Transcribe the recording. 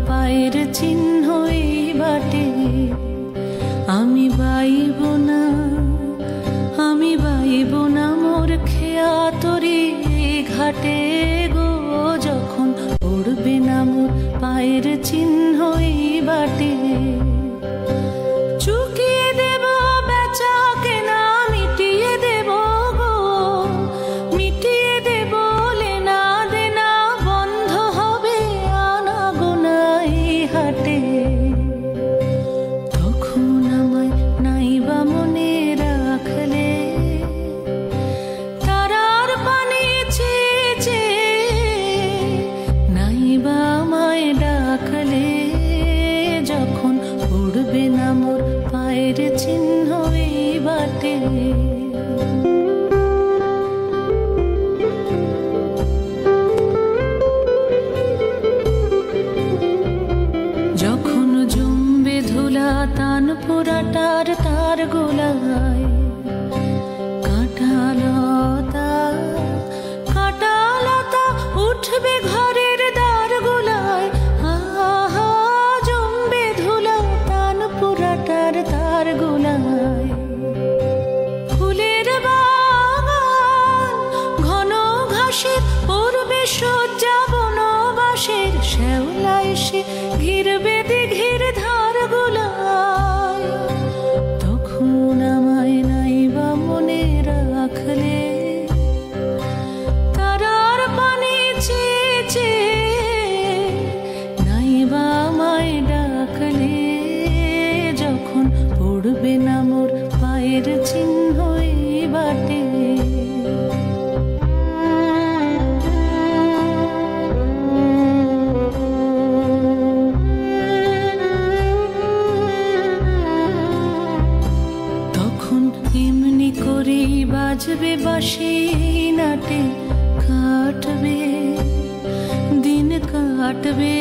পায়ের চিহ্ন এই বাটে। আমি বাইব না, আমি বাইব না মোর খেয়া তরি ঘাটে গো, যখন পড়বে না মোর পায়ের চিহ্ন এই বাটে। চুকিয়ে দেব বেচা কেনা, মিটিয়ে দেব গো, মিটিয়ে দেব লেনা দেনা, বন্ধ হবে আনা গোনা এই হাটে। তখন আমায় নাইবা মনে রাখলে, তারার পানে চেয়ে চেয়ে নাইবা আমায় ডাকলে, যখন পড়বে না মোর পায়ের চিহ্ন এই বাটে। যখন জমবে ধুলা তান পোড়াটার তার গোলায়, কাঁটালতা কাঁটালতা উঠবে ঘরের দ্বার গোলায়। আহা জমবে ধুলা তান পোড়াটার তার গোলায়। ফুলের বাগান ঘন ঘাসের পড়বে শয্যা বনবাসের, শ্যাওলা এসে ঘিরবে দিঘির ধার গোলায়। তখন আমায় নাইবা মনে রাখলে, তারার পানে চেয়ে চেয়ে নাইবা আমায় ডাকলে, যখন পড়বে না মোর পায়ের চিহ্ন এই বাটে। তখন এমনি করেই বাজবে বাঁশি নাটে, কাটবে দিন কাটবে